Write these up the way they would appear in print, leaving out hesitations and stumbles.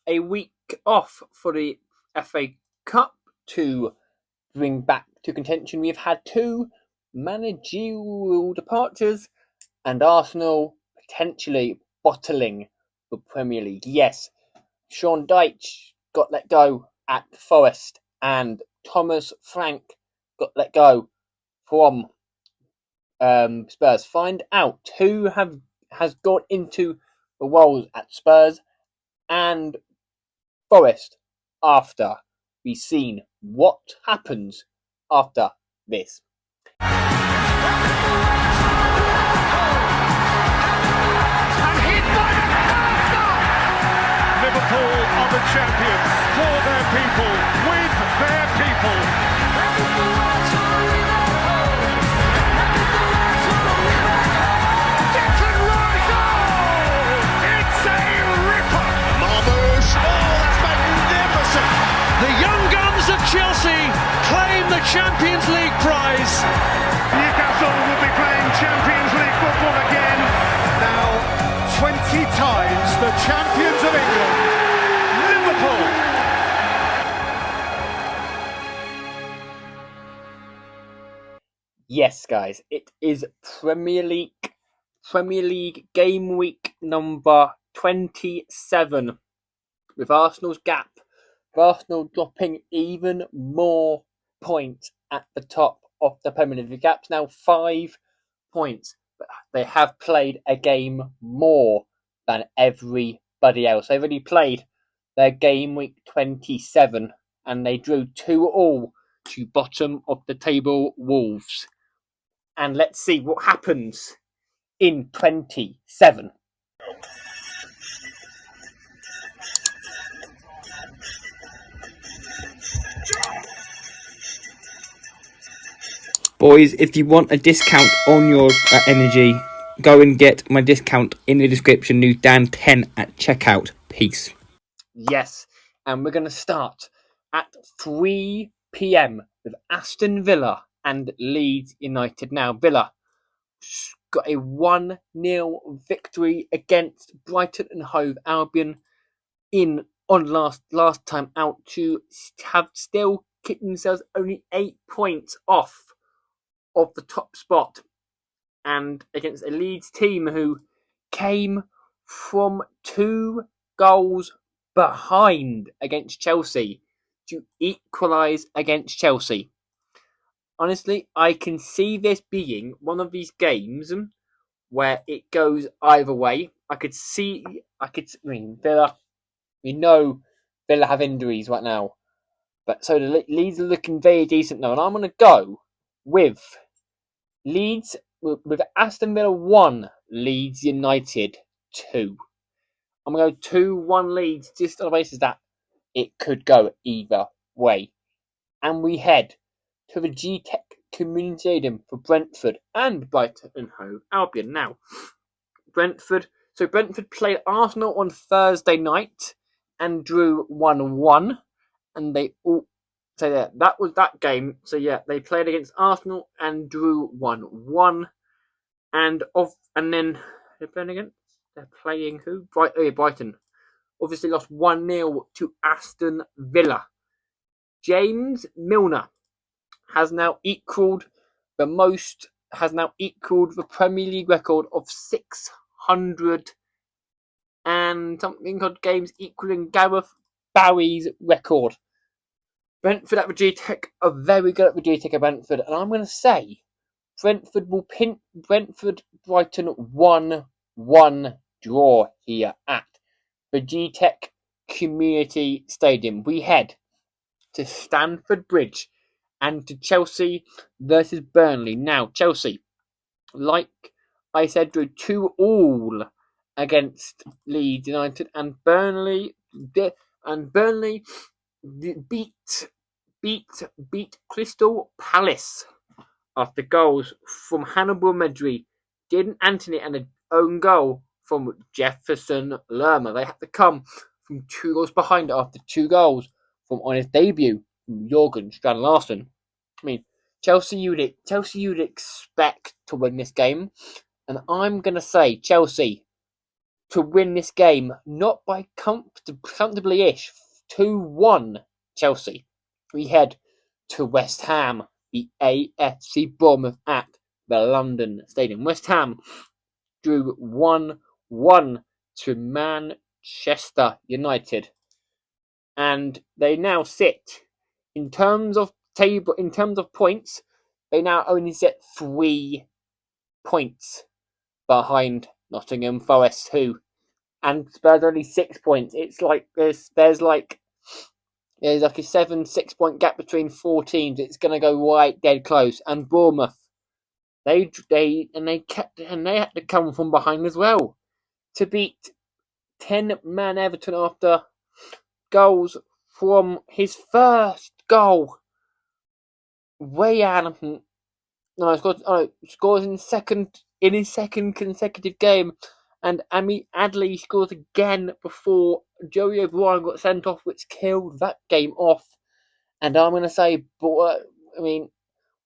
a week off for the FA Cup to bring back to contention. We've had two managerial departures and Arsenal potentially bottling the Premier League. Yes, Sean Dyche got let go at Forest and Thomas Frank got let go from Spurs. Find out who has got into the roles at Spurs and Forest after we've seen what happens after this. Liverpool are the champions for their people, with their people. Declan Rice, oh, it's a ripper. Marmoush, oh, that's magnificent. The young guns of Chelsea claim the Champions League prize. Newcastle will be playing Champions League football again. Now, 20 times the champions of England, Liverpool. Yes, guys, it is Premier League game week number 27 with Arsenal's gap. With Arsenal dropping even more points at the top of the Premier League. The gap's now 5 points, but they have played a game more than everybody else. They've already played their game week 27 and they drew 2-2 to bottom of the table Wolves. And let's see what happens in 27. Boys, if you want a discount on your energy, go and get my discount in the description. New Dan 10 at checkout. Peace. Yes, and we're going to start at 3 p.m. with Aston Villa and Leeds United. Now, Villa got a 1-0 victory against Brighton and Hove Albion on last time out to have still kicked themselves only 8 points off of the top spot, and against a Leeds team who came from 2 goals behind against Chelsea to equalise against Chelsea. Honestly, I can see this being one of these games where it goes either way. Villa, we know Villa have injuries right now, but so the Leeds are looking very decent now, and I'm going to go with Leeds, with Aston Villa 1, Leeds United 2. I'm going to go 2-1 Leeds, just on the basis that it could go either way. And we head to the G-Tech Community Stadium for Brentford and Brighton and Hove Albion. Now, Brentford played Arsenal on Thursday night and drew 1-1, and they all. So yeah, that was that game. So yeah, they played against Arsenal and drew 1-1, and then they're playing against. They're playing who? Brighton. Obviously lost 1-0 to Aston Villa. James Milner has now equalled the Premier League record of 600 and something odd games, equaling Gareth Barry's record. Brentford at the G-Tech are very good at the G-Tech at Brentford, and I'm going to say Brentford will pin Brighton 1-1 draw here at the G-Tech Community Stadium. We head to Stamford Bridge and to Chelsea versus Burnley. Now, Chelsea, like I said, drew 2-2 against Leeds United, and Burnley beat Crystal Palace after goals from Hannibal Medri, Jaden Anthony, and an own goal from Jefferson Lerma. They had to come from 2 goals behind after 2 goals on his debut from Jurgen Strand-Larsen. I mean, Chelsea you'd expect to win this game, and I'm going to say Chelsea to win this game, not by comfortably-ish, 2-1 Chelsea. We head to West Ham, the AFC Bournemouth at the London Stadium. West Ham drew 1-1 to Manchester United, and they now sit in terms of points. They now only sit 3 points behind Nottingham Forest, and Spurs only 6 points. It's like there's like a 7-6 point gap between 4 teams. It's going to go right dead close. And Bournemouth, they had to come from behind as well to beat 10-man Everton after goals from his first goal. Ryan scores in his second consecutive game, and Amy Adley scores again before Joey O'Brien got sent off, which killed that game off. And I'm going to say,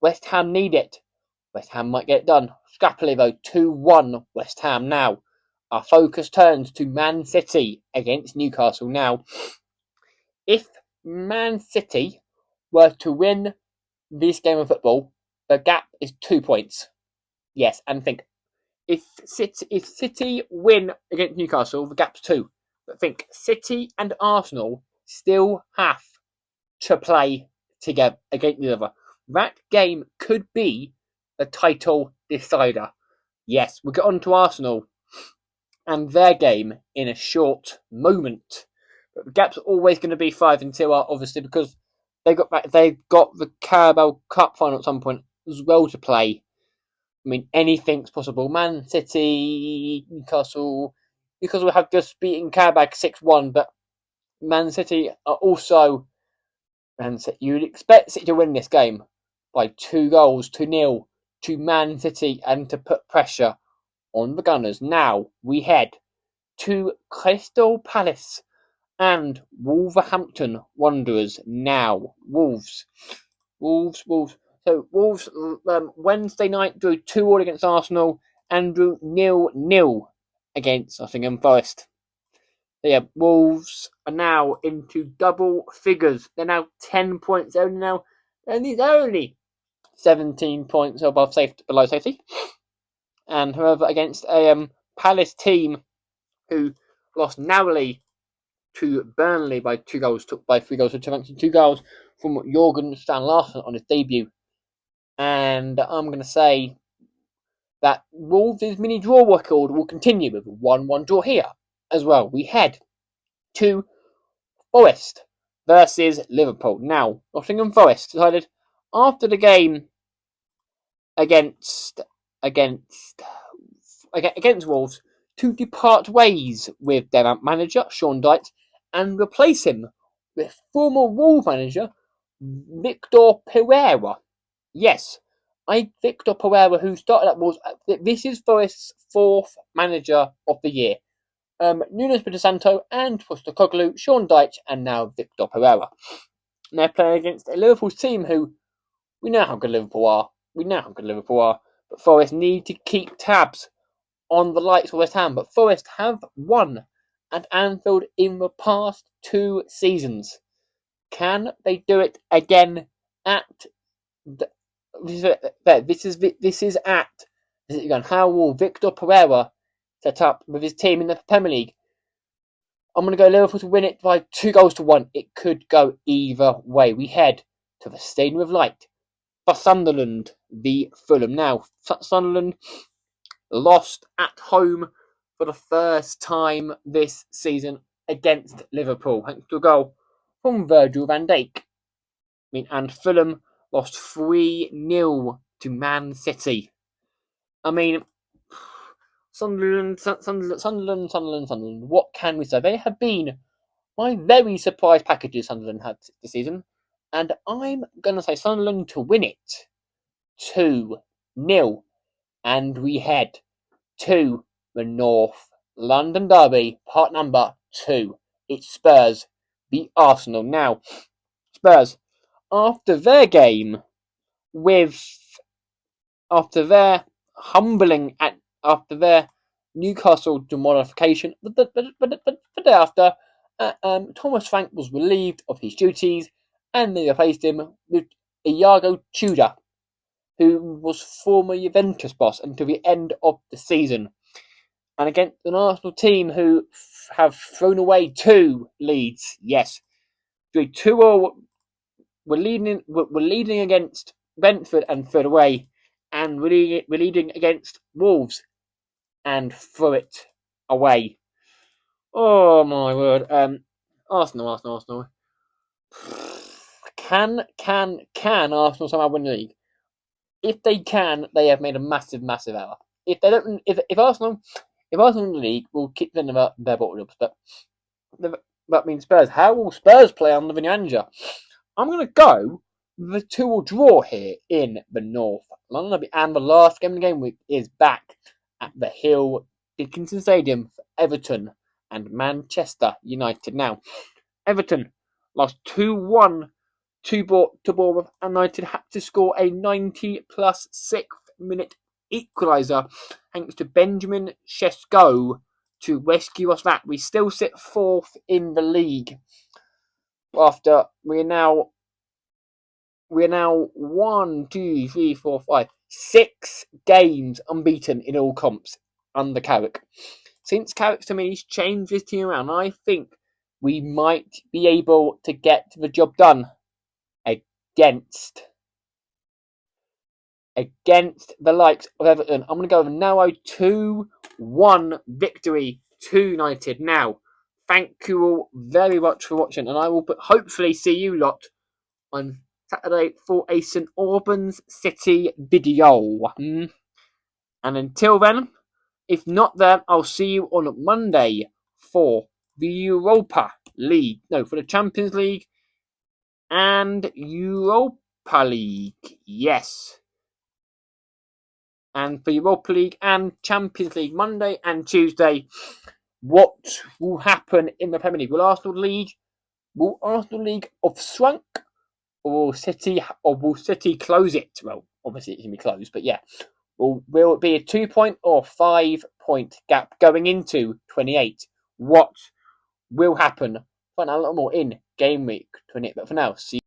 West Ham need it. West Ham might get it done. Scrappily though, 2-1 West Ham now. Our focus turns to Man City against Newcastle now. If Man City were to win this game of football, the gap is 2 points. Yes, and think, if City win against Newcastle, the gap's 2. But think, City and Arsenal still have to play together against the other. That game could be the title decider. Yes, we'll get on to Arsenal and their game in a short moment. But the gap's always going to be 5 until obviously, because they got the Carabao Cup final at some point as well to play. Anything's possible. Man City, Newcastle have just beaten Carabao 6-1, but Man City are also. And you'd expect City to win this game by 2-0 to Man City and to put pressure on the Gunners. Now we head to Crystal Palace and Wolverhampton Wanderers. Now Wolves. So Wolves Wednesday night drew 2-2 against Arsenal and drew 0-0 against Nottingham Forest. So Wolves are now into double figures. They're now 10 points only now, and they're only 17 points below safety. And however, against a Palace team who lost narrowly to Burnley by 3 goals to 2 goals from Jorgen Strand Larsen on his debut. And I'm going to say that Wolves' mini draw record will continue with a 1-1 draw here as well. We head to Forest versus Liverpool. Now, Nottingham Forest decided after the game against Wolves to depart ways with their manager, Sean Dyche, and replace him with former Wolves manager, Victor Pereira. Yes, Victor Pereira, who started at Wolves. This is Forest's 4th manager of the year. Nuno Espirito Santo and Postecoglou, Sean Dyche, and now Victor Pereira. And they're playing against a Liverpool team who we know how good Liverpool are. But Forest need to keep tabs on the likes of West Ham. But Forest have won at Anfield in the past 2 seasons. Can they do it again at this is how will Victor Pereira set up with his team in the Premier League? I'm going to go Liverpool to win it by 2-1. It could go either way. We head to the Stadium of Light for Sunderland v Fulham. Now, Sunderland lost at home for the first time this season against Liverpool, thanks to a goal from Virgil van Dijk. And Fulham lost 3-0 to Man City. Sunderland. What can we say? They have been my very surprise packages Sunderland had this season, and I'm going to say Sunderland to win it 2-0, and we head to the North London derby, part number 2. It's Spurs v Arsenal. Now, Spurs, after their humbling Newcastle to modification, but thereafter, Thomas Frank was relieved of his duties, and they replaced him with Iago Tudor, who was former Juventus boss until the end of the season. And against an Arsenal team who have thrown away 2 leads, yes, 2-0. We're leading against Brentford and third away, and we're leading against Wolves and threw it away. Oh my word! Arsenal. Can Arsenal somehow win the league? If they can, they have made a massive error. If they don't, if Arsenal win the league, we'll keep them up their bottom ups. But that means Spurs. How will Spurs play under the manager? I'm going to go with a 2-2 draw here in the North London, and the last game of the game week is back at the Hill Dickinson Stadium for Everton and Manchester United. Now, Everton lost 2-1 to Bournemouth, and United had to score a 90 plus 6th minute equaliser thanks to Benjamin Sesko to rescue us back. We still sit 4th in the league after we're now 1, 2, 3, 4, 5, 6 games unbeaten in all comps under Carrick. Since Carrick's he's changed his team around, I think we might be able to get the job done against the likes of Everton. I'm going to go with a narrow 2-1 victory to United. Now, thank you all very much for watching, and I will hopefully see you lot on Saturday for a St Albans City video. And until then, if not then, I'll see you on Monday for the Europa League. No, for the Champions League and Europa League. Yes. And for Europa League and Champions League, Monday and Tuesday, what will happen in the Premier League? Will Arsenal League have shrunk? Or will City close it? Well, obviously it can be closed, but yeah. Will it be a 2-point or 5-point gap going into 28? What will happen? Find out a lot more in game week 28. But for now, see you.